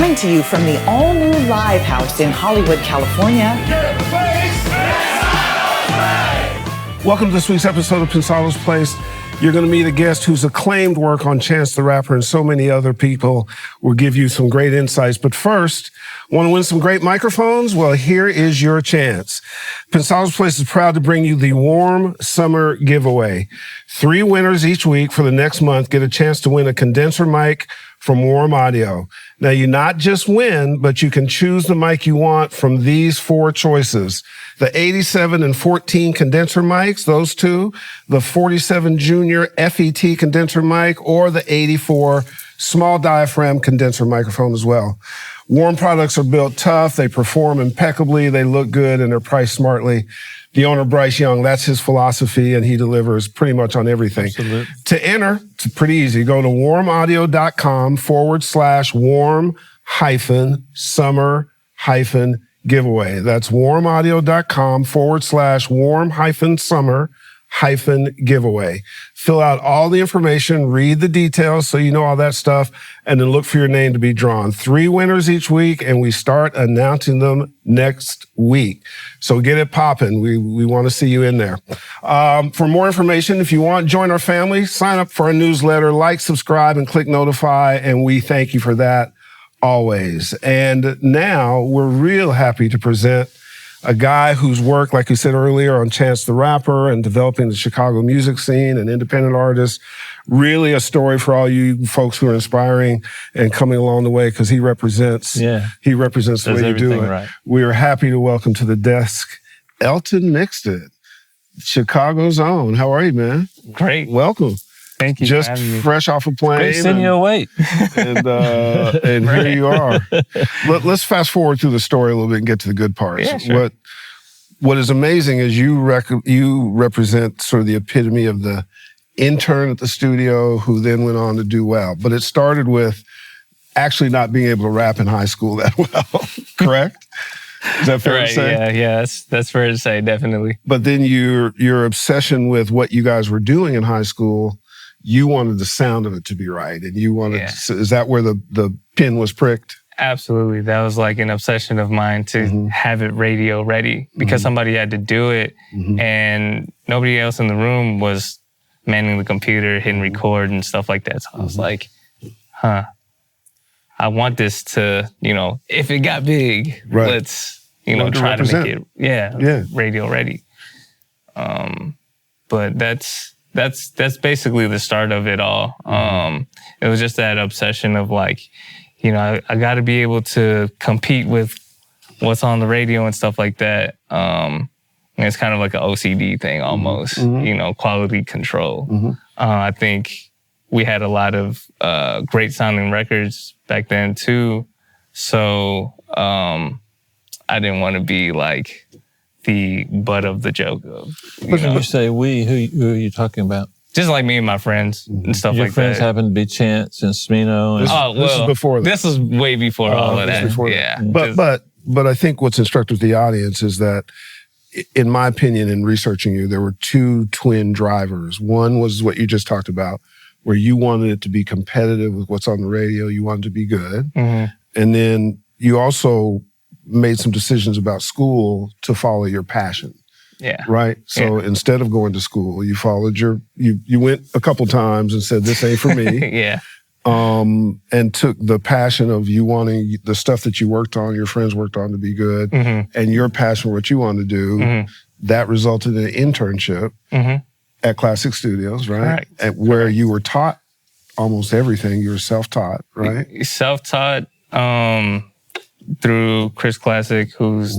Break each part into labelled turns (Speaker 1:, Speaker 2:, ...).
Speaker 1: coming to you from the all-new Live House in Hollywood, California.
Speaker 2: Welcome to this week's episode of Pensado's Place. You're going to meet a guest whose acclaimed work on Chance the Rapper and so many other people will give you some great insights. But first, want to win some great microphones? Well, here is your chance. Pensado's Place is proud to bring you the Warm Summer Giveaway. 3 winners each week for the next month get a chance to win a condenser mic from Warm Audio. Now, you not just win, but you can choose the mic you want from these 4 choices. The 87 and 14 condenser mics, those 2, the 47 Junior FET condenser mic, or the 84 small diaphragm condenser microphone as well. Warm products are built tough, they perform impeccably, they look good, and they're priced smartly. The owner, Bryce Young, that's his philosophy, and he delivers pretty much on everything.
Speaker 3: Absolutely.
Speaker 2: To enter, it's pretty easy. Go to warmaudio.com/warm-summer-giveaway. That's warmaudio.com/warm-summer-giveaway. Fill out all the information, read the details so you know all that stuff, and then look for your name to be drawn. 3 winners each week, and we start announcing them next week. So get it popping. We want to see you in there. For more information, if you want, join our family, sign up for our newsletter, like, subscribe, and click notify, and we thank you for that always. And now we're real happy to present a guy whose work, like you said earlier, on Chance the Rapper and developing the Chicago music scene and independent artists, really a story for all you folks who are inspiring and coming along the way, because he represents the way you do it.
Speaker 3: Right.
Speaker 2: We are happy to welcome to the desk L10MIXEDIT, Chicago's own. How are you, man?
Speaker 3: Great.
Speaker 2: Welcome.
Speaker 3: Thank you.
Speaker 2: Just fresh off a plane.
Speaker 3: Great sending you away.
Speaker 2: And here you are. Let's fast forward through the story a little bit and get to the good parts.
Speaker 3: Yeah, sure.
Speaker 2: What is amazing is you represent sort of the epitome of the intern at the studio who then went on to do well. But it started with actually not being able to rap in high school that well, correct? Is that fair to say?
Speaker 3: Yeah, that's fair to say, definitely.
Speaker 2: But then your obsession with what you guys were doing in high school, you wanted the sound of it to be right, and you wanted. Is that where the pin was pricked?
Speaker 3: Absolutely, that was like an obsession of mine to have it radio ready, because somebody had to do it, and nobody else in the room was manning the computer, hitting record and stuff like that. So I was like, I want this to, if it got big, let's try to make it radio ready. But that's basically the start of it all. It was just that obsession of like, I got to be able to compete with what's on the radio and stuff like that. It's kind of like an OCD thing almost, quality control. I think we had a lot of great sounding records back then too. So I didn't want to be like the butt of the joke of,
Speaker 4: When you say we, who are you talking about?
Speaker 3: Just like me and my friends and stuff
Speaker 4: Your
Speaker 3: like
Speaker 4: friends
Speaker 3: that.
Speaker 4: happen to be Chance and Smino.
Speaker 2: This is before that.
Speaker 3: This is way before all of that. Yeah.
Speaker 2: But I think what's instructive to the audience is that, in my opinion, in researching you, there were 2 twin drivers. One was what you just talked about, where you wanted it to be competitive with what's on the radio. You wanted to be good. And then you also made some decisions about school to follow your passion.
Speaker 3: Yeah.
Speaker 2: Right? So instead of going to school, you followed you went a couple times and said, this ain't for me. And took the passion of you wanting the stuff that you worked on, your friends worked on, to be good, and your passion for what you wanted to do. That resulted in an internship at Classick Studios, right? Where you were taught almost everything. You were self-taught, right?
Speaker 3: Self-taught through Chris Classick, who's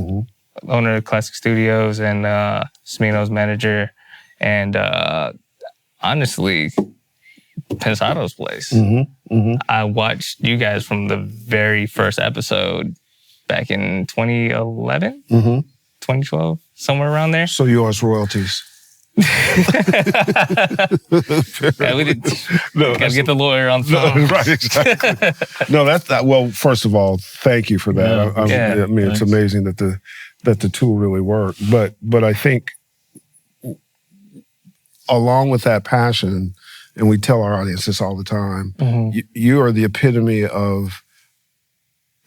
Speaker 3: owner of Classick Studios, and Smino's manager, and honestly, Pensado's place. I watched you guys from the very first episode back in 2011, 2012, somewhere around there.
Speaker 2: So you owe us royalties.
Speaker 3: We gotta get the lawyer on the phone.
Speaker 2: Right, exactly. No, that's that. Well, first of all, thank you for that. I mean, it's amazing that the tool really worked. But I think along with that passion, and we tell our audience this all the time, you are the epitome of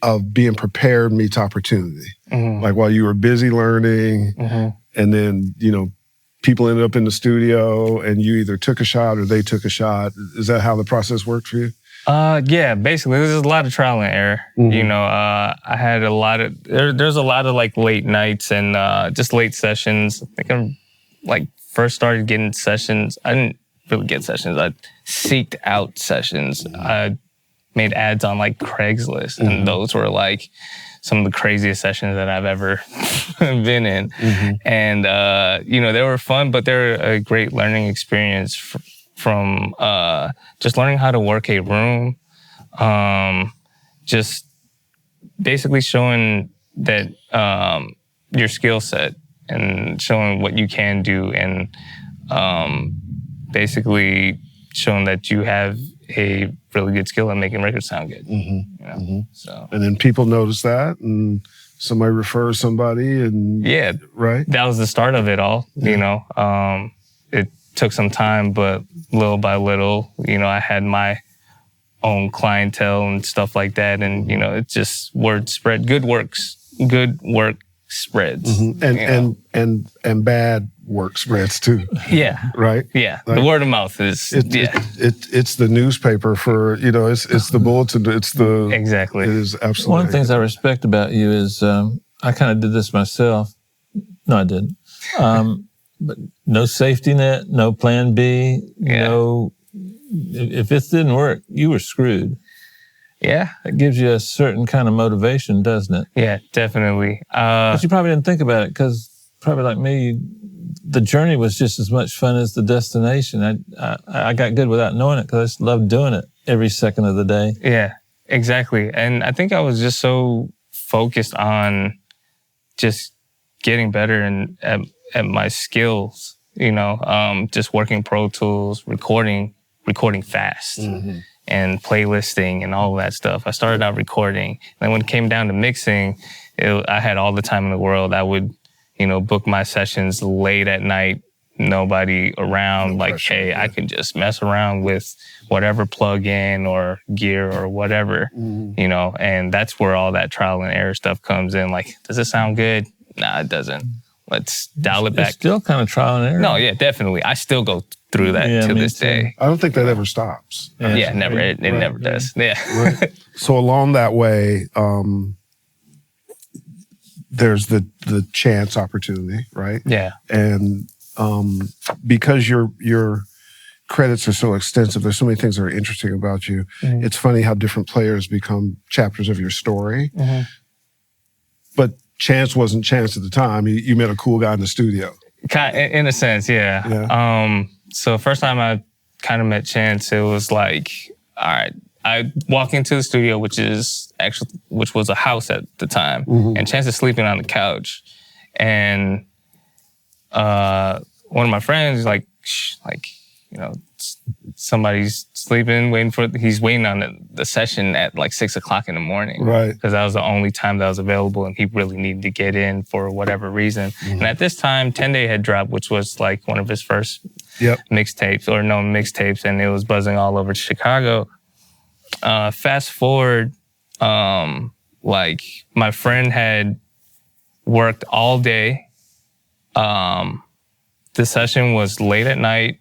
Speaker 2: of being prepared meets opportunity. Like while you were busy learning, and then, you know, people ended up in the studio and you either took a shot or they took a shot. Is that how the process worked for you?
Speaker 3: Yeah, basically, there's a lot of trial and error. You know, I had a lot of, there's a lot of like late nights and just late sessions. I think I'm like first started getting sessions. I didn't really get sessions. I seeked out sessions. I made ads on like Craigslist, and those were like some of the craziest sessions that I've ever been in. And, you know, they were fun, but they're a great learning experience from just learning how to work a room, just basically showing that your skill set and showing what you can do, and basically showing that you have a really good skill at making records sound good. You know? So,
Speaker 2: and then people notice that, and somebody refers somebody, and
Speaker 3: yeah,
Speaker 2: right.
Speaker 3: That was the start of it all. You know, it took some time, but little by little, you know, I had my own clientele and stuff like that, and you know, it just word spread. Good work spreads,
Speaker 2: and bad work spreads too.
Speaker 3: Yeah,
Speaker 2: right.
Speaker 3: Yeah,
Speaker 2: like,
Speaker 3: the word of mouth is
Speaker 2: it's the newspaper for, you know, it's the bulletin. It's the
Speaker 3: exactly.
Speaker 2: It is absolutely.
Speaker 4: One of the things I respect about you is I kind of did this myself. No, I didn't. But no safety net, no plan B, no. If this didn't work, you were screwed.
Speaker 3: Yeah.
Speaker 4: It gives you a certain kind of motivation, doesn't it?
Speaker 3: Yeah, definitely.
Speaker 4: But you probably didn't think about it because probably like me, the journey was just as much fun as the destination. I got good without knowing it because I just loved doing it every second of the day.
Speaker 3: Yeah, exactly. And I think I was just so focused on just getting better and at my skills, you know, just working Pro Tools, recording fast. And playlisting and all of that stuff. I started out recording. And then when it came down to mixing, I had all the time in the world. I would, you know, book my sessions late at night, nobody around, like, hey, I can just mess around with whatever plug-in or gear or whatever, you know, and that's where all that trial and error stuff comes in. Like, does it sound good? Nah, it doesn't. Let's dial it back.
Speaker 4: It's still kind of trial and error.
Speaker 3: No, yeah, definitely. I still go through that to this day.
Speaker 2: I don't think that ever stops.
Speaker 3: Yeah, never. It never does. Yeah.
Speaker 2: Right. So along that way, there's the chance opportunity, right?
Speaker 3: Yeah.
Speaker 2: And because your credits are so extensive, there's so many things that are interesting about you. It's funny how different players become chapters of your story. But chance wasn't chance at the time. You met a cool guy in the studio.
Speaker 3: In a sense, yeah. So first time I kind of met Chance, it was like, all right, I walk into the studio, which was a house at the time, and Chance is sleeping on the couch, and one of my friends like, you know, somebody's sleeping, he's waiting on the session at like 6 o'clock in the morning.
Speaker 2: Right.
Speaker 3: Because that was the only time that was available and he really needed to get in for whatever reason. And at this time, 10 Day had dropped, which was like one of his first mixtapes or known mixtapes, and it was buzzing all over Chicago. Fast forward, like my friend had worked all day. The session was late at night.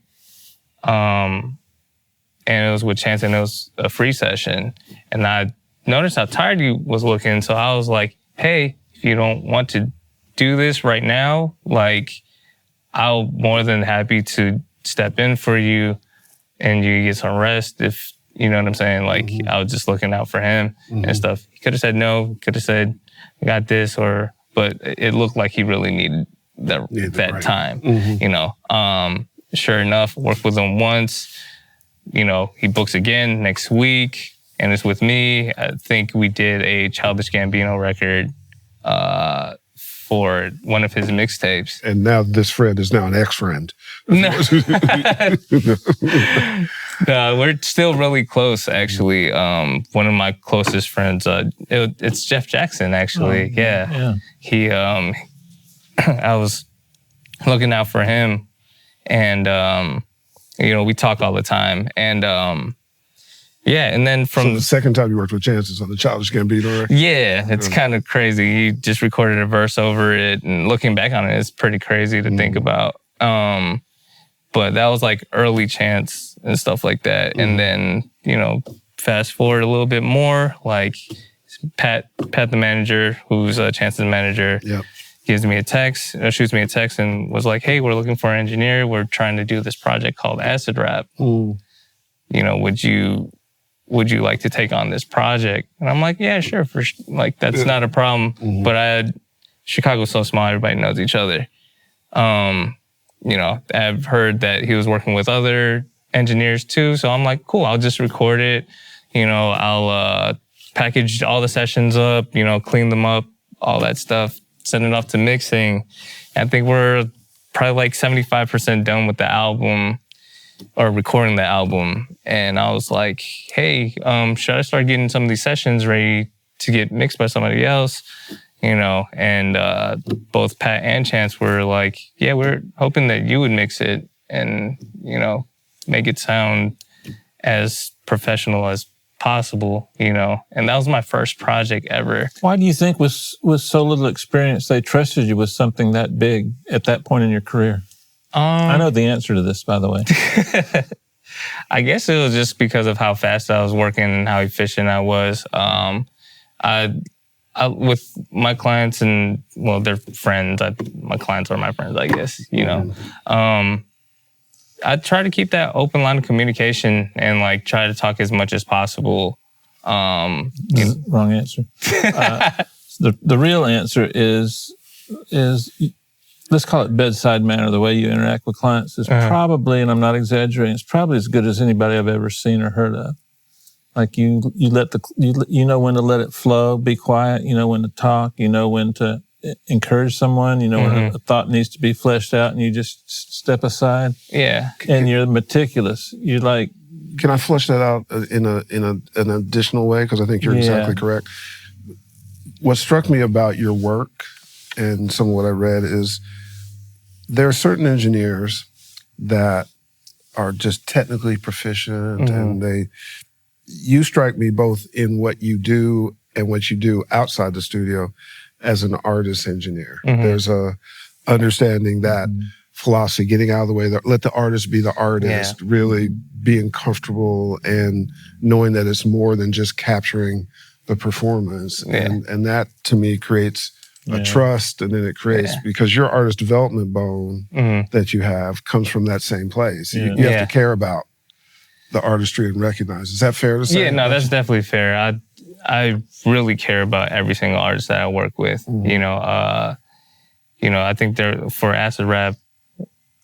Speaker 3: And it was with Chance, and it was a free session. And I noticed how tired he was looking, so I was like, hey, if you don't want to do this right now, like, I'll more than happy to step in for you and you get some rest, if, you know what I'm saying? Like, I was just looking out for him and stuff. He could have said no, could have said, I got this, but it looked like he really needed that time, you know? Sure enough, worked with him once. You know, he books again next week, and it's with me. I think we did a Childish Gambino record for one of his mixtapes.
Speaker 2: And now this friend is now an ex-friend.
Speaker 3: No. No, we're still really close, actually. One of my closest friends, it's Jeff Jackson, actually. He, I was looking out for him. And, you know, we talk all the time. And Yeah, and then
Speaker 2: So the second time you worked with Chance is on the Childish Gambino, right?
Speaker 3: Yeah, it's kind of crazy. He just recorded a verse over it, and looking back on it, it's pretty crazy to think about. But that was like early Chance and stuff like that. And then, you know, fast forward a little bit more, like Pat the manager, who's Chance's manager, gives me a text, shoots me a text and was like, hey, we're looking for an engineer. We're trying to do this project called Acid Rap. You know, would you like to take on this project? And I'm like, yeah, sure. Like, that's not a problem. But Chicago's so small, everybody knows each other. You know, I've heard that he was working with other engineers too. So I'm like, cool, I'll just record it. You know, I'll package all the sessions up, you know, clean them up, all that stuff, send it off to mixing. I think we're probably like 75% done with the album, or recording the album. And I was like, hey, should I start getting some of these sessions ready to get mixed by somebody else? You know, and both Pat and Chance were like, yeah, we're hoping that you would mix it and, you know, make it sound as professional as possible, you know. And that was my first project ever.
Speaker 4: Why do you think with so little experience they trusted you with something that big at that point in your career? I know the answer to this, by the way.
Speaker 3: I guess it was just because of how fast I was working and how efficient I was. With my clients and, well, they're friends. My clients are my friends, I guess, you know. I try to keep that open line of communication and, like, try to talk as much as possible.
Speaker 4: Wrong answer. The real answer is let's call it bedside manner. The way you interact with clients is probably, and I'm not exaggerating, it's probably as good as anybody I've ever seen or heard of. Like you know when to let it flow, be quiet. You know when to talk. You know when to encourage someone. You know when a thought needs to be fleshed out, and you just step aside. Yeah, and you're meticulous. You're like.
Speaker 2: Can I flesh that out in an additional way? Because I think you're exactly correct. What struck me about your work and some of what I read is there are certain engineers that are just technically proficient, and you strike me both in what you do and what you do outside the studio as an artist engineer. There's a understanding that philosophy, getting out of the way, let the artist be the artist, really being comfortable and knowing that it's more than just capturing the performance. And that, to me, creates a trust, and then it creates, because your artist development bone that you have comes from that same place. You have to care about the artistry and recognize. Is that fair to say?
Speaker 3: Yeah, no, that's definitely fair. I really care about every single artist that I work with. You know, I think for Acid Rap,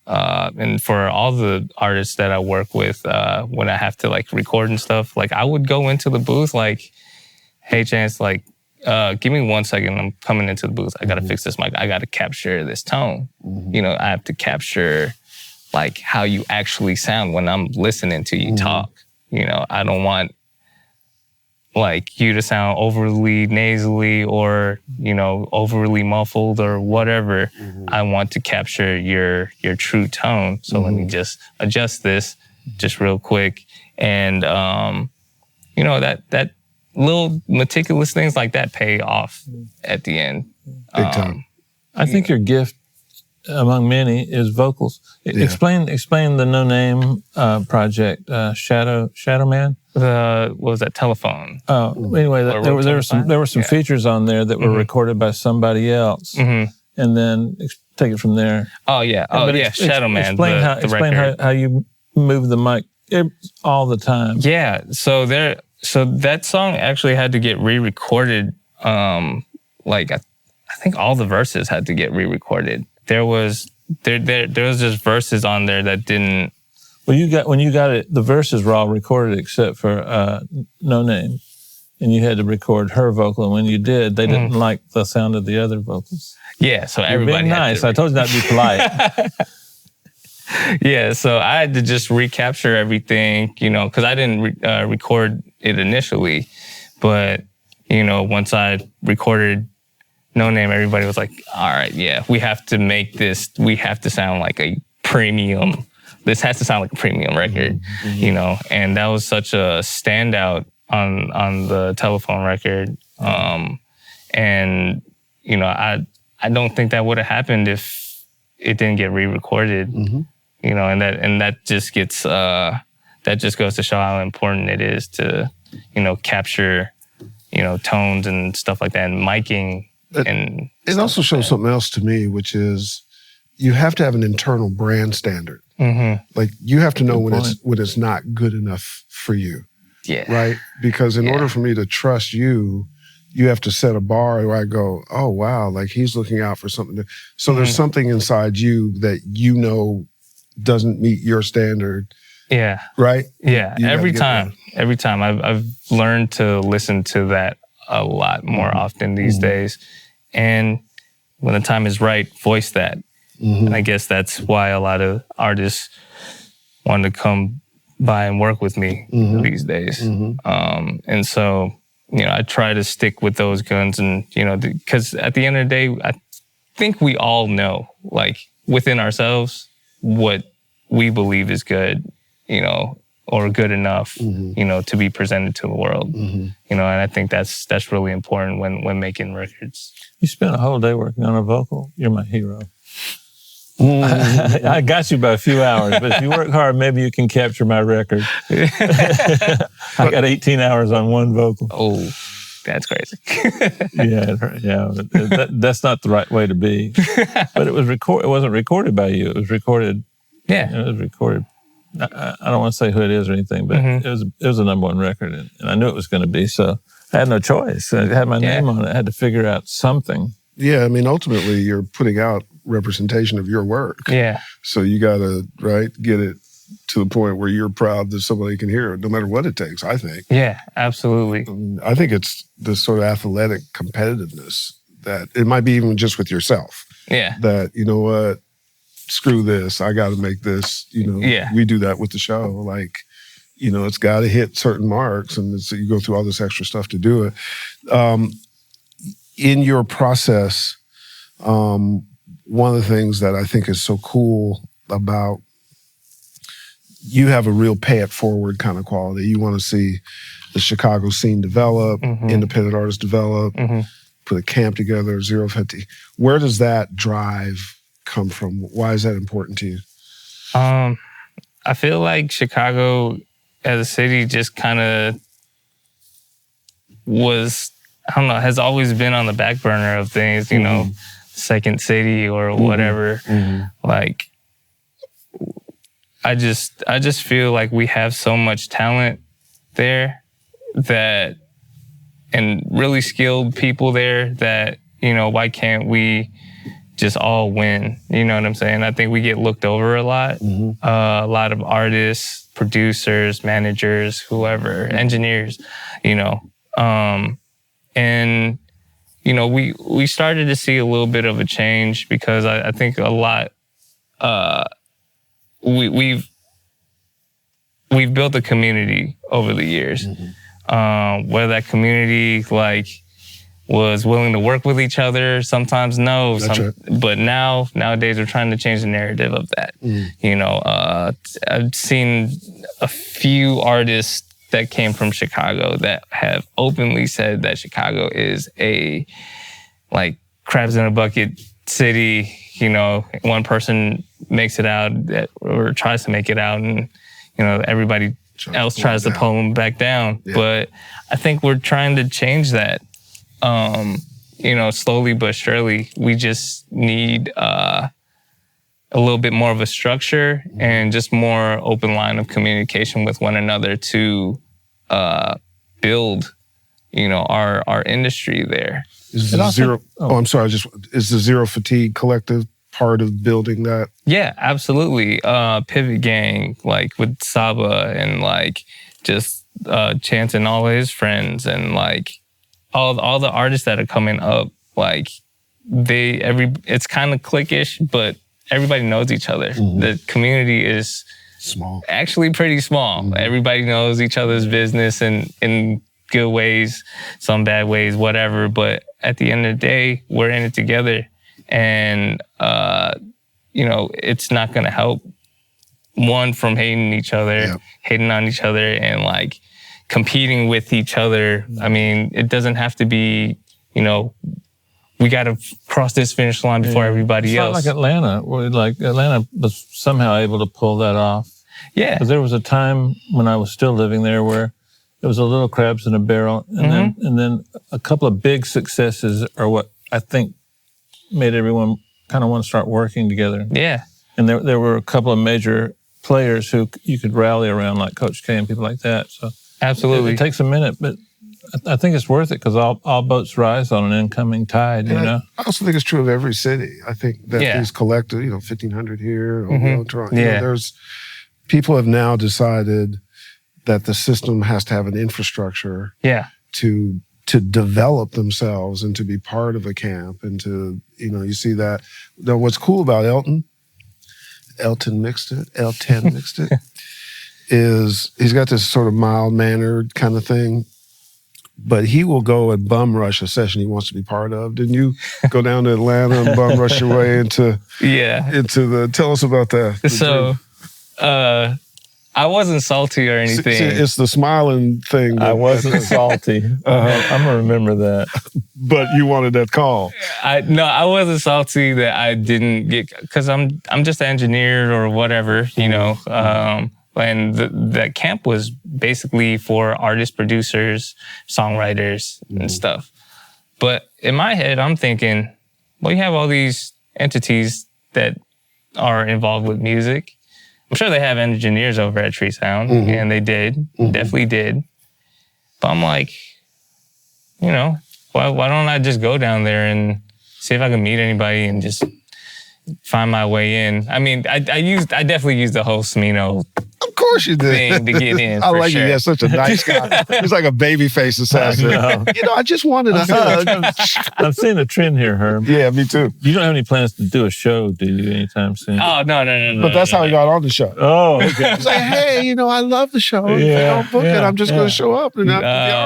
Speaker 3: and for all the artists that I work with, when I have to, like, record and stuff, like, I would go into the booth like, hey, Chance, like, give me 1 second. I'm coming into the booth. I got to fix this mic. I got to capture this tone. You know, I have to capture, like, how you actually sound when I'm listening to you talk. You know, I don't want, like, you to sound overly nasally or, you know, overly muffled or whatever. I want to capture your true tone. So let me just adjust this just real quick. And, you know, that little meticulous things like that pay off at the end.
Speaker 2: Big time.
Speaker 4: I think your gift, among many, is vocals. Explain the Noname project, Shadow Man.
Speaker 3: What was that? Telephone.
Speaker 4: Oh, anyway, there were some features on there that were recorded by somebody else, and then take it from there.
Speaker 3: Oh yeah, Shadow Man.
Speaker 4: Explain how you move the mic all the time.
Speaker 3: Yeah, so that song actually had to get re-recorded. Like I think all the verses had to get re-recorded. There was just verses on there that didn't.
Speaker 4: Well, when you got it, the verses were all recorded except for Noname, and you had to record her vocal. And when you did, they didn't like the sound of the other vocals.
Speaker 3: Yeah, so everybody.
Speaker 4: Being nice. I told you not to be polite.
Speaker 3: Yeah, so I had to just recapture everything, you know, because I didn't record it initially, but you know, once I recorded Noname, everybody was like, "All right, yeah, we have to make this. We have to sound like a premium." this has to sound like a premium record, you know, and that was such a standout on the Telephone record. And, you know, I don't think that would have happened if it didn't get re-recorded, you know, and that just gets, that just goes to show how important it is to, you know, capture, you know, tones and stuff like that, and miking. And
Speaker 2: it also shows something else to me, which is you have to have an internal brand standard. Like you have to know when it's not good enough for you.
Speaker 3: Yeah.
Speaker 2: Right? Because in order for me to trust you, you have to set a bar where I go, oh, wow, like he's looking out for something. So there's something inside you that you know doesn't meet your standard.
Speaker 3: Yeah.
Speaker 2: Right?
Speaker 3: Yeah. Every time I've learned to listen to that a lot more often these days. And when the time is right, voice that. And I guess that's why a lot of artists want to come by and work with me these days. And so, you know, I try to stick with those guns, and, you know, because at the end of the day, I think we all know, like, within ourselves, what we believe is good, you know, or good enough, you know, to be presented to the world. You know, and I think that's really important when making records.
Speaker 4: You spent a whole day working on a vocal. You're my hero. I got you by a few hours, but if you work hard, maybe you can capture my record. I got 18 hours on one vocal.
Speaker 3: Oh, that's crazy.
Speaker 4: That's not the right way to be. But it wasn't recorded by you. It was recorded.
Speaker 3: Yeah.
Speaker 4: It was recorded. I don't want to say who it is or anything, but it was a #1 record, and I knew it was going to be. So I had no choice. It had my name on it. I had to figure out something.
Speaker 2: Yeah, I mean, ultimately, you're putting out representation of your work.
Speaker 3: Yeah.
Speaker 2: So you got to, get it to the point where you're proud that somebody can hear it, no matter what it takes, I think.
Speaker 3: Yeah, absolutely.
Speaker 2: I think it's this sort of athletic competitiveness that it might be even just with yourself.
Speaker 3: Yeah.
Speaker 2: That, you know what, screw this, I got to make this, you know.
Speaker 3: Yeah.
Speaker 2: We do that with the show. Like, you know, it's got to hit certain marks, and you go through all this extra stuff to do it. In your process, one of the things that I think is so cool about you have a real pay it forward kind of quality. You want to see the Chicago scene develop, independent artists develop, put a camp together, 050. Where does that drive come from? Why is that important to you?
Speaker 3: I feel like Chicago as a city just kind of was, I don't know, has always been on the back burner of things, you know, second city or whatever. Like, I just feel like we have so much talent there that, and really skilled people there that, you know, why can't we just all win? You know what I'm saying? I think we get looked over a lot. A lot of artists, producers, managers, whoever, engineers, you know. And, you know, we started to see a little bit of a change because I think a lot, we've built a community over the years, where that community, like, was willing to work with each other. Sometimes no, but nowadays we're trying to change the narrative of that. You know, I've seen a few artists that came from Chicago that have openly said that Chicago is a, like, crabs in a bucket city. You know, one person makes it out or tries to make it out, and, you know, everybody else tries to pull them back down. Yeah. But I think we're trying to change that. You know, slowly but surely. We just need a little bit more of a structure and just more open line of communication with one another to build, you know, our industry there.
Speaker 2: Is the is the Zero Fatigue Collective part of building that? Yeah,
Speaker 3: absolutely. Pivot Gang, like with Saba, and like just Chance and all his friends, and like all the artists that are coming up, like it's kind of cliquish, but everybody knows each other. The community is
Speaker 2: small,
Speaker 3: actually pretty small. Everybody knows each other's business, and in good ways, some bad ways, whatever. But at the end of the day, we're in it together, and you know, it's not going to help one from hating each other, hating on each other, and like competing with each other. I mean, it doesn't have to be, you know, we got to cross this finish line before everybody else.
Speaker 4: It's not like Atlanta, where like Atlanta was somehow able to pull that off.
Speaker 3: Yeah.
Speaker 4: Because there was a time when I was still living there where it was a little crabs in a barrel, and then a couple of big successes are what I think made everyone kind of want to start working together.
Speaker 3: Yeah.
Speaker 4: And there were a couple of major players who you could rally around, like Coach K and people like that. So
Speaker 3: absolutely,
Speaker 4: it takes a minute, but I think it's worth it because all boats rise on an incoming tide. You know.
Speaker 2: I also think it's true of every city. I think that these collective, 1,500 here, Toronto. There's people have now decided that the system has to have an infrastructure. To develop themselves and to be part of a camp and to, you see that. Now, what's cool about Elton, L10MIXEDIT, is he's got this sort of mild-mannered kind of thing, but he will go and bum rush a session he wants to be part of. Didn't you go down to Atlanta and bum rush your way into tell us about that.
Speaker 3: So, I wasn't salty or anything.
Speaker 2: See, it's the smiling thing.
Speaker 4: I wasn't salty. I'm gonna remember that.
Speaker 2: But you wanted that call.
Speaker 3: I wasn't salty that I didn't get, because I'm just an engineer or whatever, and that camp was basically for artists, producers, songwriters, and stuff. But in my head, I'm thinking, well, you have all these entities that are involved with music. I'm sure they have engineers over at Tree Sound, and they definitely did. But I'm like, why don't I just go down there and see if I can meet anybody and just find my way in? I mean, I definitely used the whole Smino
Speaker 2: Of course you did.
Speaker 3: thing to get in.
Speaker 2: I like
Speaker 3: sure.
Speaker 2: you. You're such a nice guy. He's like a baby-faced assassin. I just wanted a hug.
Speaker 4: I'm seeing a trend here, Herb.
Speaker 2: Yeah, me too.
Speaker 4: You don't have any plans to do a show, do you, anytime soon?
Speaker 3: Oh, no.
Speaker 2: But that's how he got on the show.
Speaker 4: Oh, okay.
Speaker 2: He's like, hey, I love the show. If
Speaker 4: Yeah,
Speaker 2: I don't book it, I'm just going to show up. And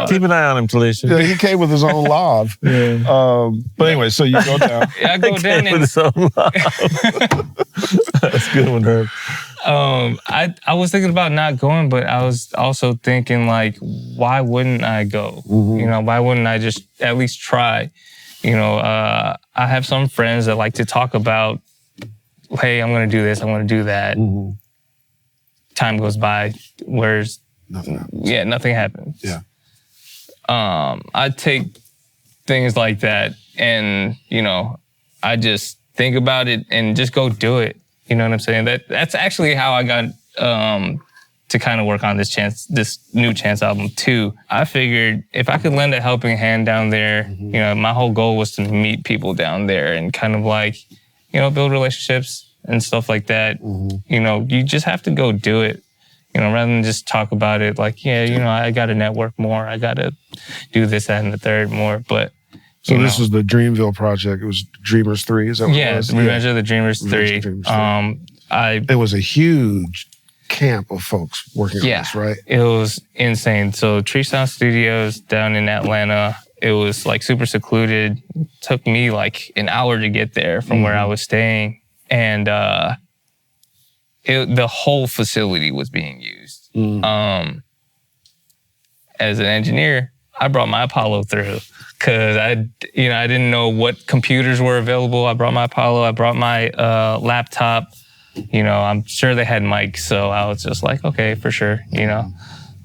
Speaker 4: Keep an eye on him, Talisha.
Speaker 2: yeah, he came with his own lav. But anyway, so you go down.
Speaker 3: I go down
Speaker 4: With
Speaker 3: and
Speaker 4: his own love. That's a good one, Herb.
Speaker 3: I was thinking about not going, but I was also thinking, like, why wouldn't I go? Why wouldn't I just at least try? I have some friends that like to talk about, hey, I'm going to do this, I'm going to do that. Time goes by, where's
Speaker 2: Nothing happens.
Speaker 3: Yeah, nothing happens.
Speaker 2: Yeah.
Speaker 3: I take things like that and, I just think about it and just go do it. You know what I'm saying? That's actually how I got to kind of work on this new Chance album too. I figured if I could lend a helping hand down there, my whole goal was to meet people down there and kind of like, build relationships and stuff like that. You just have to go do it. Rather than just talk about it like, I got to network more. I got to do this, that, and the third more. But
Speaker 2: so this was the Dreamville project. It was Dreamers 3, is that what it was?
Speaker 3: Revenge of the Dreamers 3.
Speaker 2: It was a huge camp of folks working on this, right?
Speaker 3: It was insane. So Bedside Studios down in Atlanta, it was like super secluded. It took me like an hour to get there from where I was staying. And the whole facility was being used. As an engineer, I brought my Apollo through because I didn't know what computers were available. I brought my Apollo. I brought my laptop. I'm sure they had mics, so I was just like, okay, for sure,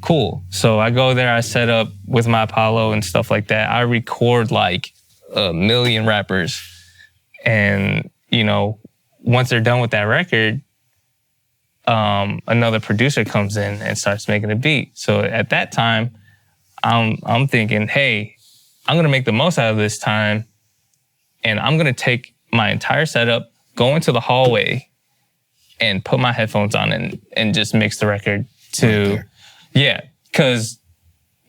Speaker 3: cool. So I go there, I set up with my Apollo and stuff like that. I record like 1 million rappers. And, once they're done with that record, another producer comes in and starts making a beat. So at that time, I'm thinking, hey, I'm going to make the most out of this time, and I'm going to take my entire setup, go into the hallway, and put my headphones on and just mix the record to, because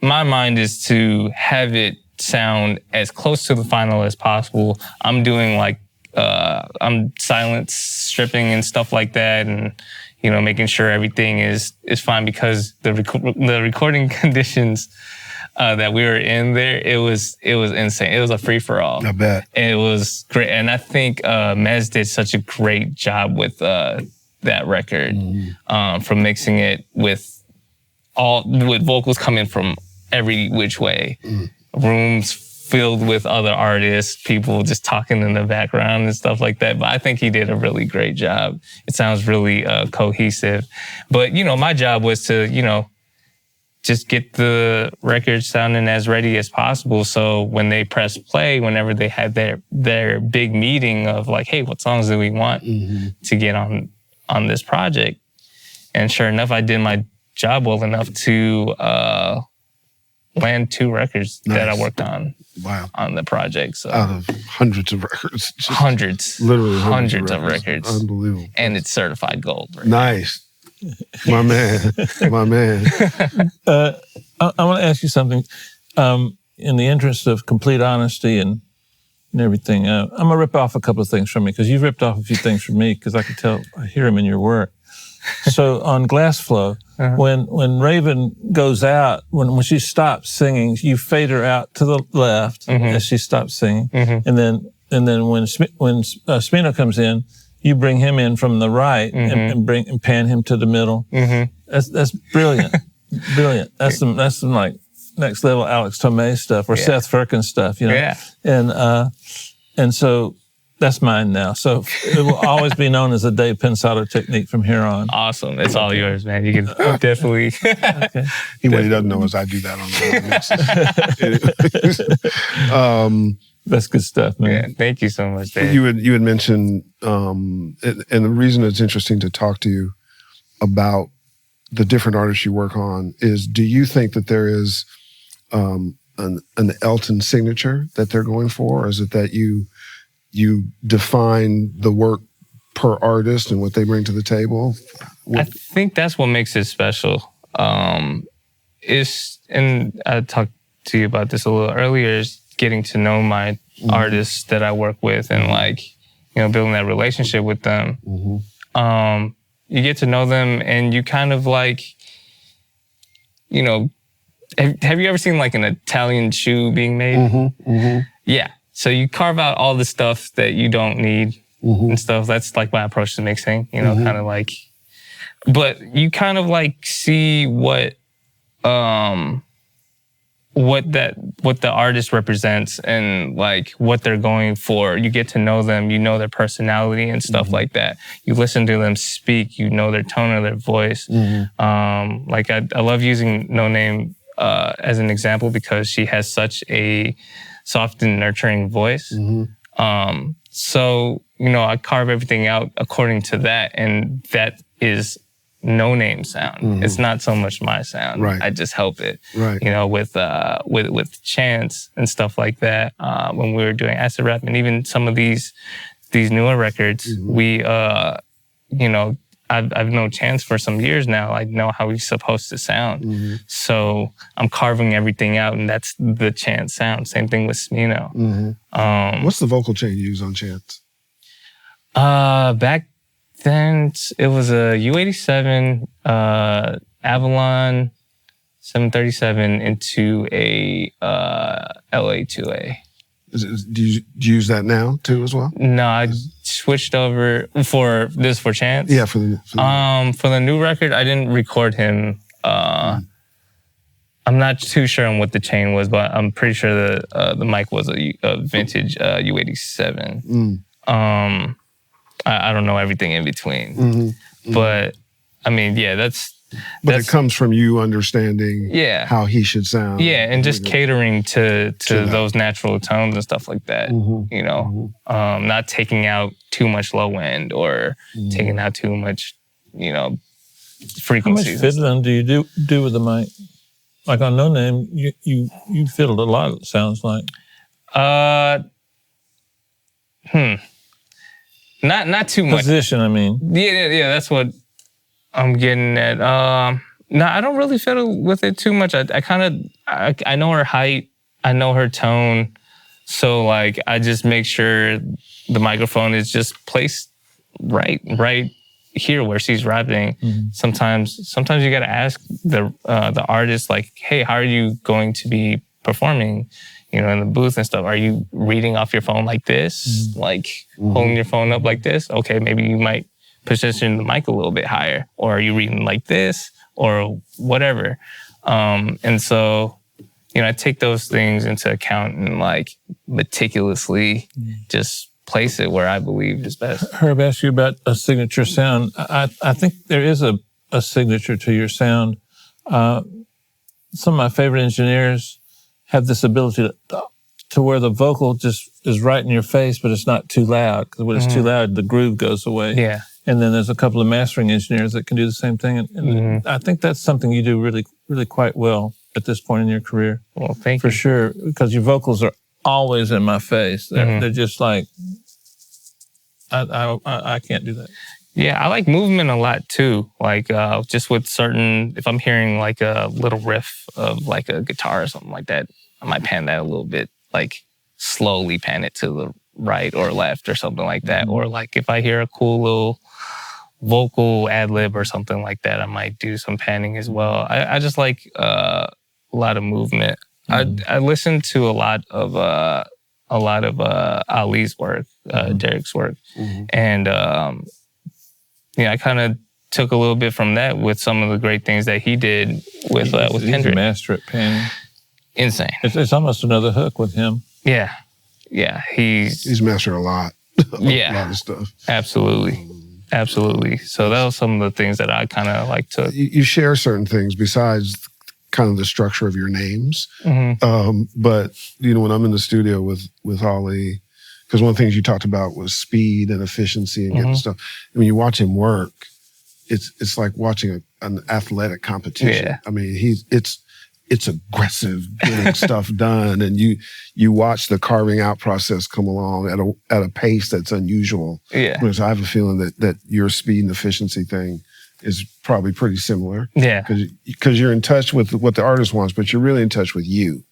Speaker 3: my mind is to have it sound as close to the final as possible. I'm doing like, I'm silence stripping and stuff like that, and making sure everything is fine, because the recording conditions that we were in there, it was insane. It was a free for all.
Speaker 2: I bet.
Speaker 3: It was great, and I think Mez did such a great job with that record, from mixing it with vocals coming from every which way, rooms filled with other artists, people just talking in the background and stuff like that. But I think he did a really great job. It sounds really cohesive. But, you know, my job was to, you know, just get the record sounding as ready as possible. So when they press play, whenever they had their big meeting of like, hey, what songs do we want to get on this project? And sure enough, I did my job well enough to land 2 records that I worked on.
Speaker 2: Wow.
Speaker 3: On the project. So
Speaker 2: out of hundreds of records.
Speaker 3: Hundreds.
Speaker 2: Literally
Speaker 3: hundreds of records.
Speaker 2: Unbelievable.
Speaker 3: And it's certified gold. Right?
Speaker 2: Nice. My man. My man.
Speaker 4: I want to ask you something. In the interest of complete honesty and everything, I'm going to rip off a couple of things from you, because you've ripped off a few things from me, because I can tell, I hear them in your work. So on Glass Flow, when Raven goes out, when she stops singing, you fade her out to the left as she stops singing, and then when Smino comes in, you bring him in from the right and pan him to the middle. That's brilliant, brilliant. That's some like next level L10MIXEDIT stuff or Seth Firkin stuff, you know. And so. That's mine now. So it will always be known as the Dave Pensado technique from here on.
Speaker 3: Awesome. It's all yours, man. You can definitely.
Speaker 4: Okay.
Speaker 2: What he doesn't know is I do that on the mixes.
Speaker 4: That's good stuff, man.
Speaker 3: Yeah, thank you so much, Dave.
Speaker 2: You had mentioned, and the reason it's interesting to talk to you about the different artists you work on is, do you think that there is an Elton signature that they're going for, or is it that you define the work per artist and what they bring to the table?
Speaker 3: I think that's what makes it special. And I talked to you about this a little earlier, is getting to know my artists that I work with and like, you know, building that relationship with them. You get to know them and you kind of like, you know, have you ever seen like an Italian shoe being made? Yeah. So you carve out all the stuff that you don't need and stuff. That's like my approach to mixing, you know, kind of like, but you kind of like see what the artist represents and like what they're going for. You get to know them, you know their personality and stuff like that. You listen to them speak, you know their tone of their voice. Like I love using Noname as an example because she has such a soft and nurturing voice. So, you know, I carve everything out according to that, and that is Noname sound. It's not so much my sound.
Speaker 2: Right.
Speaker 3: I just help it.
Speaker 2: Right.
Speaker 3: You know, with chants and stuff like that. When we were doing acid rap, and even some of these newer records, we, you know, I've known Chance for some years now. I know how he's supposed to sound. So I'm carving everything out, and that's the Chance sound. Same thing with Smino.
Speaker 2: What's the vocal chain you use on Chance?
Speaker 3: Back then, it was a U87 Avalon 737 into a LA2A.
Speaker 2: Do you use that now too as well?
Speaker 3: No, I switched over for Chance.
Speaker 2: Yeah, for the
Speaker 3: new record, I didn't record him. I'm not too sure on what the chain was, but I'm pretty sure the mic was a vintage U87. I don't know everything in between, but I mean, yeah, that's.
Speaker 2: But it comes from you understanding how he should sound.
Speaker 3: Yeah, and just catering to those natural tones and stuff like that. You know, not taking out too much low end or taking out too much, you know, frequencies.
Speaker 4: How much fiddling do you do with the mic? Like on Noname, you fiddled a lot, it sounds like.
Speaker 3: Not too much.
Speaker 4: Position, I mean.
Speaker 3: Yeah, that's what I'm getting at. No, I don't really fiddle with it too much. I know her height, I know her tone, so like I just make sure the microphone is just placed right here where she's rapping. Sometimes you gotta ask the artist, like, hey, how are you going to be performing? You know, in the booth and stuff. Are you reading off your phone like this? Like holding your phone up like this? Okay, maybe you might position the mic a little bit higher? Or are you reading like this? Or whatever. And so, you know, I take those things into account and like meticulously just place it where I believe is best.
Speaker 4: Herb asked you about a signature sound. I think there is a signature to your sound. Some of my favorite engineers have this ability to where the vocal just is right in your face, but it's not too loud. Because when it's too loud, the groove goes away.
Speaker 3: Yeah.
Speaker 4: And then there's a couple of mastering engineers that can do the same thing. And I think that's something you do really, really quite well at this point in your career.
Speaker 3: Well, thank you.
Speaker 4: For sure, because your vocals are always in my face. They're just like, I can't do that.
Speaker 3: Yeah, I like movement a lot too. Like just with certain, if I'm hearing like a little riff of like a guitar or something like that, I might pan that a little bit, like slowly pan it to the right or left or something like that. Or like if I hear a cool little vocal ad lib or something like that, I might do some panning as well. I just like a lot of movement. I listen to a lot of Ali's work, Derek's work, and yeah, I kind of took a little bit from that with some of the great things that he did with Kendrick.
Speaker 4: He's a master at panning.
Speaker 3: Insane.
Speaker 4: It's almost another hook with him.
Speaker 3: Yeah, yeah,
Speaker 2: he's mastered a lot. A lot of stuff.
Speaker 3: Absolutely. Absolutely. So that was some of the things that I kind of like to...
Speaker 2: You share certain things besides kind of the structure of your names. But, you know, when I'm in the studio with Ali, because one of the things you talked about was speed and efficiency and getting stuff. When you watch him work, it's like watching an athletic competition.
Speaker 3: Yeah.
Speaker 2: I mean, it's aggressive, getting stuff done, and you watch the carving out process come along at a pace that's unusual.
Speaker 3: Yeah.
Speaker 2: Whereas I have a feeling that your speed and efficiency thing is probably pretty similar.
Speaker 3: Yeah.
Speaker 2: Because you're in touch with what the artist wants, but you're really in touch with you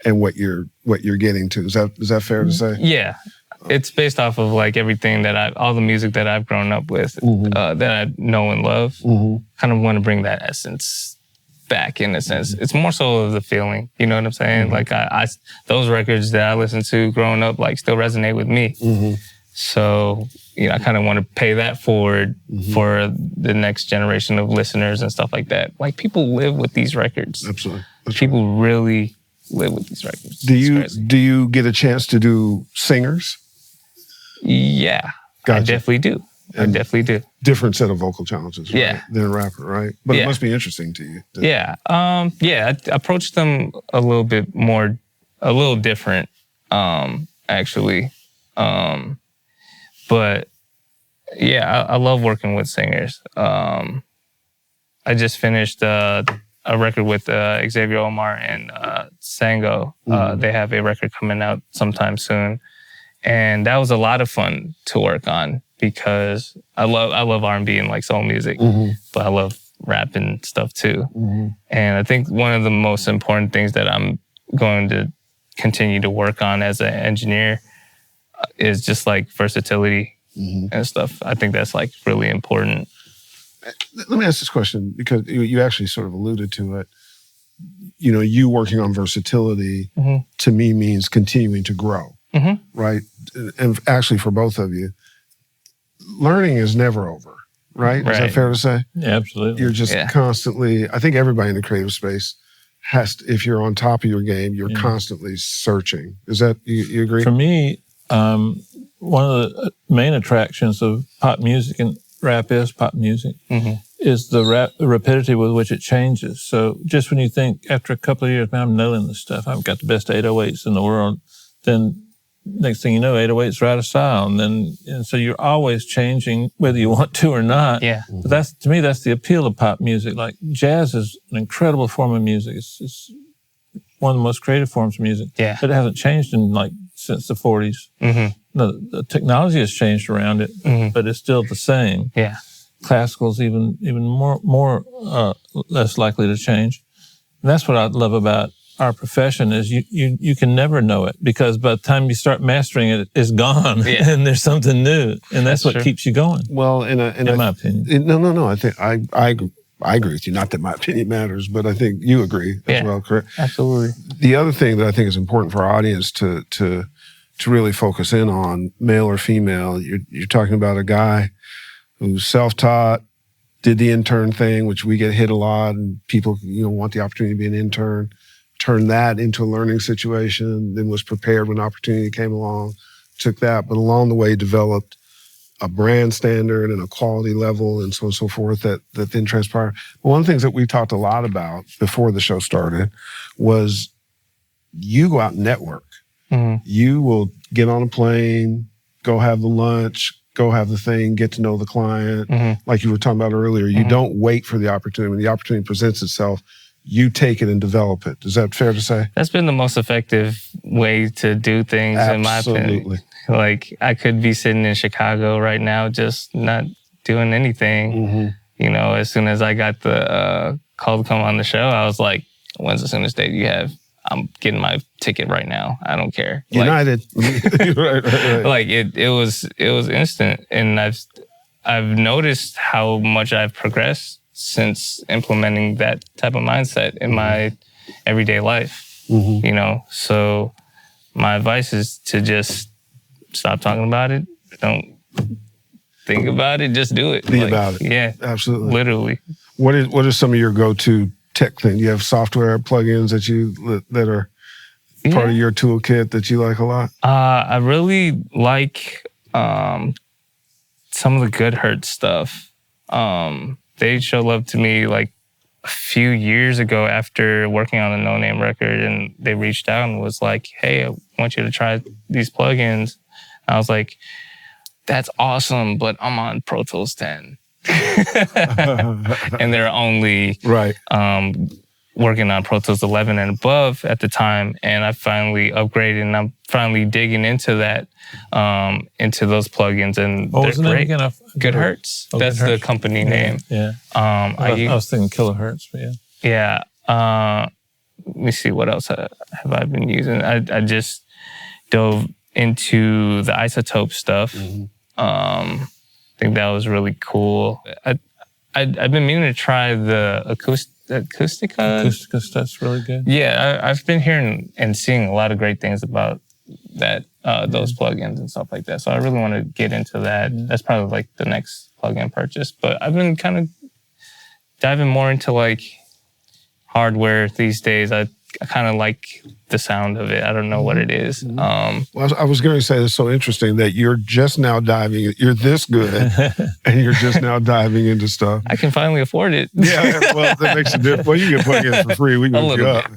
Speaker 2: and what you're getting to. Is that fair to say?
Speaker 3: Yeah. It's based off of like everything that all the music that I've grown up with, that I know and love. Kind of want to bring that essence back in a sense. It's more so of the feeling, you know what I'm saying? Like those records that I listened to growing up, like still resonate with me. So, you know, I kind of want to pay that forward for the next generation of listeners and stuff like that. Like people live with these records.
Speaker 2: Absolutely.
Speaker 3: People really live with these records.
Speaker 2: Do you get a chance to do singers?
Speaker 3: Yeah,
Speaker 2: Gotcha.
Speaker 3: I definitely do. I definitely do.
Speaker 2: Different set of vocal challenges, right?
Speaker 3: Yeah.
Speaker 2: Than a rapper, right? But it must be interesting to you.
Speaker 3: Yeah. I approached them a little bit more, a little different, actually. But yeah, I love working with singers. I just finished a record with Xavier Omar and Sango. They have a record coming out sometime soon. And that was a lot of fun to work on because I love R&B and like soul music, but I love rap and stuff too. And I think one of the most important things that I'm going to continue to work on as an engineer is just like versatility and stuff. I think that's like really important.
Speaker 2: Let me ask this question because you actually sort of alluded to it. You know, you working on versatility to me means continuing to grow. Right? And actually for both of you, learning is never over, right? Is that fair to say?
Speaker 4: Yeah, absolutely.
Speaker 2: You're just constantly, I think everybody in the creative space has to, if you're on top of your game, you're constantly searching. Is that, you agree?
Speaker 4: For me, one of the main attractions of pop music and rap is pop music is the rapidity with which it changes. So just when you think after a couple of years, man, I'm nailing this stuff. I've got the best 808s in the world. Then next thing you know, 808s are out of style. And so you're always changing whether you want to or not.
Speaker 3: Yeah.
Speaker 4: But to me, that's the appeal of pop music. Like jazz is an incredible form of music. It's one of the most creative forms of music. Yeah. But it hasn't changed since the 40s. No, the technology has changed around it, but it's still the same.
Speaker 3: Yeah.
Speaker 4: Classical's even more less likely to change. And that's what I love about our profession is you can never know it because by the time you start mastering it, it's gone and there's something new. And that's what keeps you going.
Speaker 2: Well, in
Speaker 4: my opinion.
Speaker 2: No. I think I agree with you. Not that my opinion matters, but I think you agree as well, correct?
Speaker 3: Absolutely.
Speaker 2: The other thing that I think is important for our audience to really focus in on, male or female, you're talking about a guy who's self-taught, did the intern thing, which we get hit a lot, and people, want the opportunity to be an intern, turned that into a learning situation, then was prepared when opportunity came along, took that, but along the way developed a brand standard and a quality level and so on and so forth that then transpired. But one of the things that we talked a lot about before the show started was you go out and network. Mm-hmm. You will get on a plane, go have the lunch, go have the thing, get to know the client. Mm-hmm. Like you were talking about earlier, you don't wait for the opportunity. When the opportunity presents itself, you take it and develop it. Is that fair to say?
Speaker 3: That's been the most effective way to do things, in my opinion. Like, I could be sitting in Chicago right now, just not doing anything. Mm-hmm. As soon as I got the call to come on the show, I was like, when's the soonest date you have? I'm getting my ticket right now. I don't care.
Speaker 2: United. Right.
Speaker 3: Like, it was instant. And I've noticed how much I've progressed since implementing that type of mindset in my everyday life. Mm-hmm. So my advice is to just stop talking about it. Don't think about it. Just do it.
Speaker 2: Be about it.
Speaker 3: Yeah,
Speaker 2: absolutely.
Speaker 3: Literally.
Speaker 2: What are some of your go-to tech things? You have software plugins that are part of your toolkit that you like a lot?
Speaker 3: I really like some of the Good Hurt stuff. They showed love to me like a few years ago after working on the Noname record, and they reached out and was like, hey, I want you to try these plugins. I was like, that's awesome, but I'm on Pro Tools 10. And they're only working on Pro Tools 11 and above at the time. And I finally upgraded, and I'm finally digging into that, into those plugins. And they're great. Good Hurts. That's the company name.
Speaker 4: Yeah. I was thinking Kilohertz, but yeah.
Speaker 3: Yeah. Let me see, what else have I been using? I just dove into the Isotope stuff. Mm-hmm. I think that was really cool. I've been meaning to try the Acoustica.
Speaker 4: Acoustica stuff's really good.
Speaker 3: Yeah, I've been hearing and seeing a lot of great things about that, those plugins and stuff like that. So I really want to get into that. Yeah. That's probably like the next plugin purchase. But I've been kind of diving more into like hardware these days. I kind of like the sound of it. I don't know what it is.
Speaker 2: Well, I was going to say, it's so interesting that you're just now diving. You're this good, and you're just now diving into stuff.
Speaker 3: I can finally afford it.
Speaker 2: Yeah, well, that makes a difference. Well, you can plug in for free. We can hook you up.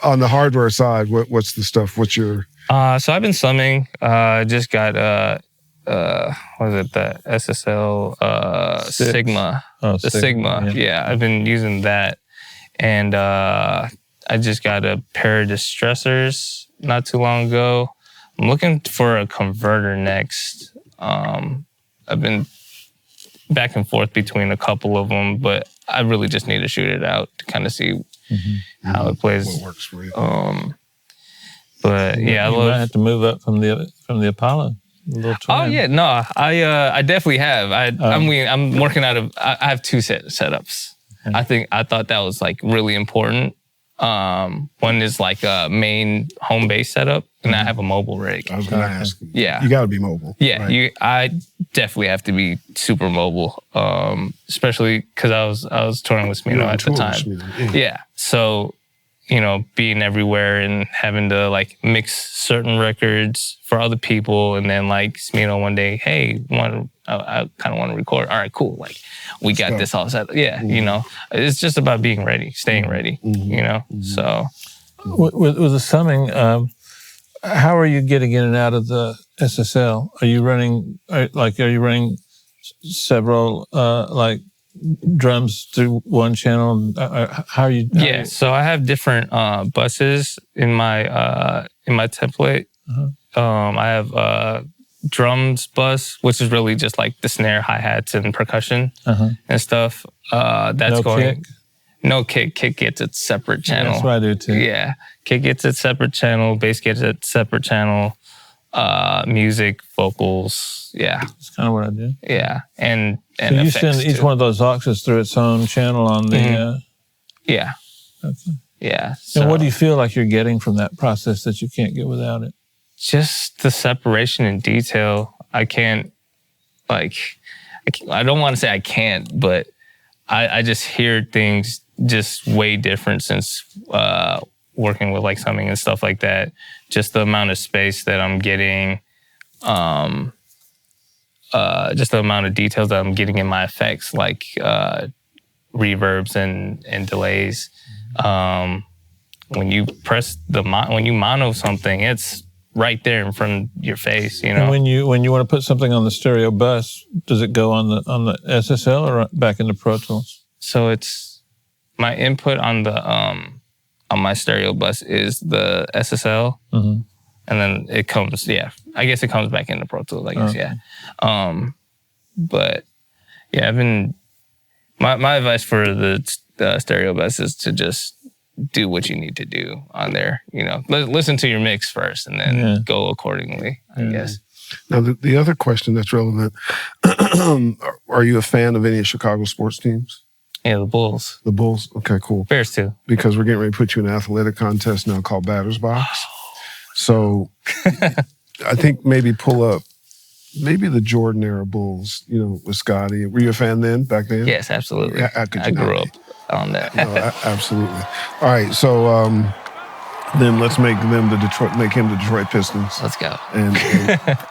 Speaker 2: On the hardware side, what's the stuff? What's your?
Speaker 3: So I've been summing. Just got what is it? The SSL Sigma.
Speaker 4: Oh,
Speaker 3: the Sigma. Yeah, I've been using that. And I just got a pair of distressors not too long ago. I'm looking for a converter next. I've been back and forth between a couple of them, but I really just need to shoot it out to kind of see how it plays.
Speaker 2: What works for you.
Speaker 3: But yeah,
Speaker 4: you might have to move up from the Apollo.
Speaker 3: Oh yeah, no, I definitely have. I mean, I'm working out of. I have two setups. I thought that was like really important. One is like a main home base setup, and I have a mobile rig.
Speaker 2: I was going to ask.
Speaker 3: Yeah,
Speaker 2: you got to be mobile.
Speaker 3: Yeah,
Speaker 2: right?
Speaker 3: I definitely have to be super mobile, especially because I was touring with Smino at the time. Yeah, so being everywhere and having to like mix certain records for other people, and then like Smino one day, hey, I kind of want to record. All right, cool. Like we got this all set. Yeah, it's just about being ready, staying ready. So
Speaker 4: with the summing, how are you getting in and out of the SSL? Are you running several like drums through one channel? How are you?
Speaker 3: So I have different buses in my template. I have drums bus, which is really just like the snare, hi-hats, and percussion and stuff. That's
Speaker 4: kick?
Speaker 3: No kick. Kick gets its separate channel.
Speaker 4: Yeah, that's what I do too.
Speaker 3: Yeah, kick gets its separate channel. Bass gets its separate channel. Music, vocals. Yeah,
Speaker 4: that's kind of what I do.
Speaker 3: Yeah, and
Speaker 4: so you send each one of those auxes through its own channel on the.
Speaker 3: Yeah.
Speaker 4: Okay.
Speaker 3: Yeah.
Speaker 4: And what do you feel like you're getting from that process that you can't get without it?
Speaker 3: Just the separation in detail. I can't, like, I don't want to say I can't, but I just hear things just way different since working with like summing and stuff like that. Just the amount of space that I'm getting, just the amount of details that I'm getting in my effects, like reverbs and delays. When you press when you mono something, it's right there in front of your face, you know.
Speaker 4: And when you want to put something on the stereo bus, does it go on the SSL or back into Pro Tools?
Speaker 3: So it's my input on my stereo bus is the SSL, and then it comes. Yeah, I guess it comes back into Pro Tools. I guess yeah. But yeah, I've been my advice for the stereo bus is to just do what you need to do on there. You know, listen to your mix first, and then go accordingly. I guess.
Speaker 2: Now, the other question that's relevant: are you a fan of any Chicago sports teams?
Speaker 3: Yeah, the Bulls.
Speaker 2: The Bulls. Okay, cool.
Speaker 3: Bears too.
Speaker 2: Because we're getting ready to put you in an athletic contest now called Batter's Box. So I think maybe pull up maybe the Jordan era Bulls. You know, with Scotty. Were you a fan then? Back then?
Speaker 3: Yes, absolutely.
Speaker 2: How could you
Speaker 3: I grew
Speaker 2: not
Speaker 3: up on that.
Speaker 2: No, absolutely. All right, so then let's make him the Detroit Pistons.
Speaker 3: Let's go.
Speaker 2: And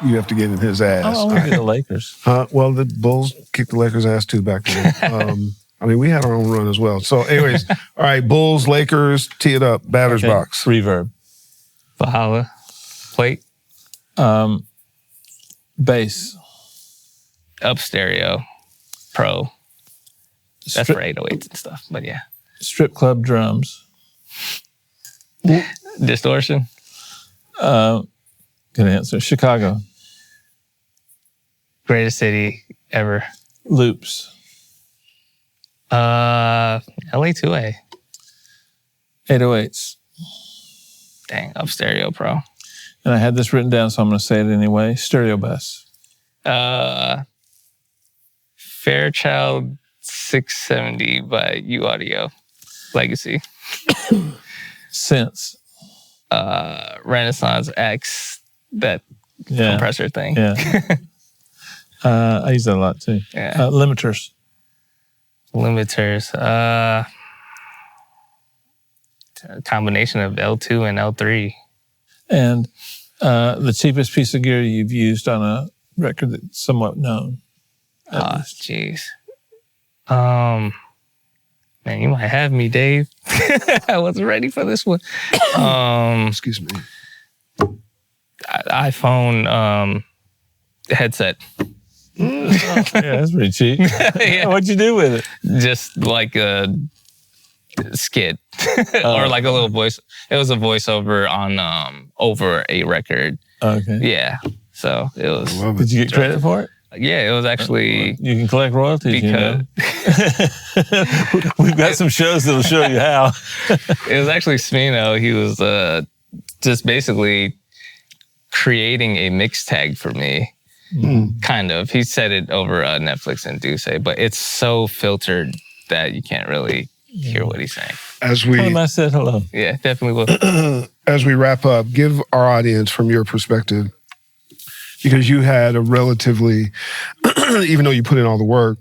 Speaker 2: you have to get in his ass.
Speaker 4: Oh, we'll be the Lakers.
Speaker 2: Well, the Bulls kicked the Lakers' ass too back then. I mean, we had our own run as well. So anyways, all right, Bulls, Lakers, tee it up, Batter's Box.
Speaker 4: Reverb.
Speaker 3: Valhalla. Plate.
Speaker 4: Bass.
Speaker 3: Up stereo. Pro. That's for 808s and stuff, but yeah.
Speaker 4: Strip club drums.
Speaker 3: Distortion.
Speaker 4: Good answer. Chicago.
Speaker 3: Greatest city ever.
Speaker 4: Loops.
Speaker 3: LA2A.
Speaker 4: 808s.
Speaker 3: Dang, up stereo pro.
Speaker 4: And I had this written down, so I'm going to say it anyway. Stereo bus.
Speaker 3: Fairchild 670 by U Audio. Legacy.
Speaker 4: Synths.
Speaker 3: Renaissance X, that compressor thing.
Speaker 4: Yeah. I use that a lot too.
Speaker 3: Yeah.
Speaker 4: Limiters.
Speaker 3: Limiters. A combination of L2 and L3.
Speaker 4: And the cheapest piece of gear you've used on a record that's somewhat known.
Speaker 3: Jeez. Man, you might have me, Dave. I wasn't ready for this one.
Speaker 2: Excuse me.
Speaker 3: iPhone headset.
Speaker 4: Yeah, that's pretty cheap.
Speaker 3: Yeah.
Speaker 4: What'd you do with it?
Speaker 3: Just like a skit or like a little voice. It was a voiceover on over a record.
Speaker 4: Okay.
Speaker 3: Yeah. So it was.
Speaker 4: Did you get credit for it?
Speaker 3: Yeah, it was actually.
Speaker 4: You can collect royalties.
Speaker 3: Because
Speaker 4: we've got some shows that'll show you how.
Speaker 3: It was actually Smino. He was just basically creating a mix tag for me. Kind of. He said it over Netflix and Duce, but it's so filtered that you can't really hear what he's saying.
Speaker 4: Tell him I said hello.
Speaker 3: Yeah, definitely will.
Speaker 2: As we wrap up, give our audience from your perspective, because you had a relatively, even though you put in all the work,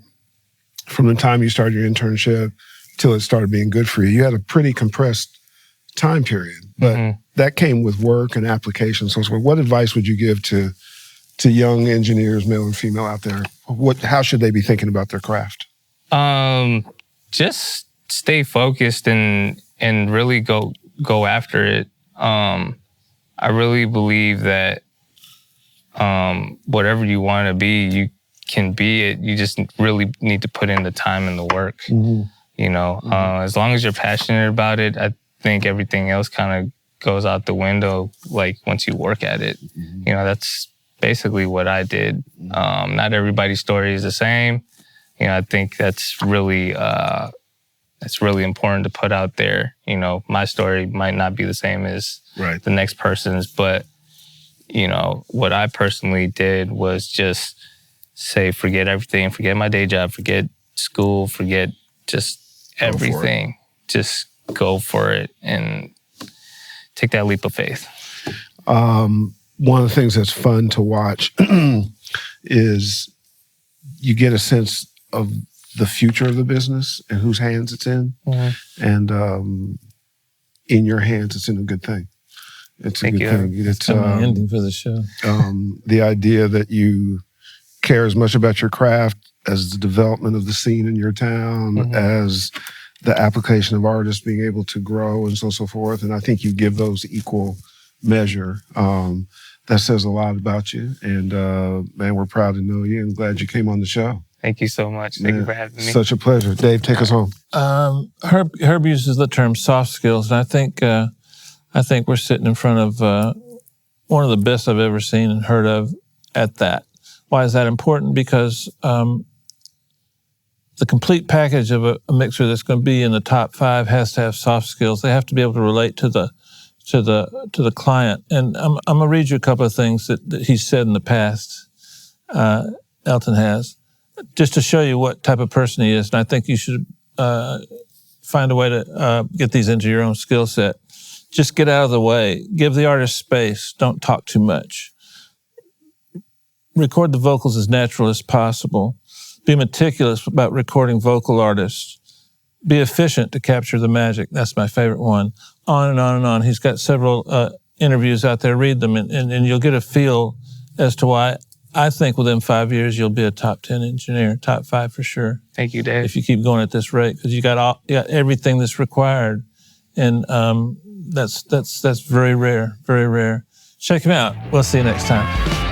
Speaker 2: from the time you started your internship till it started being good for you, you had a pretty compressed time period. But that came with work and application. So what advice would you give to young engineers, male and female out there? How should they be thinking about their craft?
Speaker 3: Just stay focused and really go after it. I really believe that whatever you want to be, you can be it. You just really need to put in the time and the work. You know, as long as you're passionate about it, I think everything else kind of goes out the window. Like once you work at it, you know, that's basically what I did. Not everybody's story is the same. You know, I think that's really important to put out there. You know, my story might not be the same as the next person's, but you know, what I personally did was just say, forget everything, forget my day job, forget school, forget just everything. Just go for it and take that leap of faith. One
Speaker 2: of the things that's fun to watch is you get a sense of the future of the business and whose hands it's in. And in your hands, it's in a good thing. It's a good thing. It's
Speaker 4: my ending for the show.
Speaker 2: The idea that you care as much about your craft as the development of the scene in your town, as the application of artists being able to grow and so forth. And I think you give those equal measure. That says a lot about you. And man, we're proud to know you and glad you came on the show.
Speaker 3: Thank you so much. Thank you for having me.
Speaker 2: Such a pleasure. Dave, take us home.
Speaker 4: Herb uses the term soft skills, and I think we're sitting in front of one of the best I've ever seen and heard of at that. Why is that important? Because the complete package of a mixer that's going to be in the top 5 has to have soft skills. They have to be able to relate to the client. And I'm going to read you a couple of things that he's said in the past. Elton has, just to show you what type of person he is. And I think you should find a way to get these into your own skill set. Just get out of the way. Give the artist space. Don't talk too much. Record the vocals as natural as possible. Be meticulous about recording vocal artists. Be efficient to capture the magic. That's my favorite one. On and on and on. He's got several interviews out there. Read them, and you'll get a feel as to why I think within 5 years you'll be a top 10 engineer, top 5 for sure.
Speaker 3: Thank you, Dave.
Speaker 4: If you keep going at this rate, because you got everything that's required, and that's very rare, very rare. Check him out. We'll see you next time.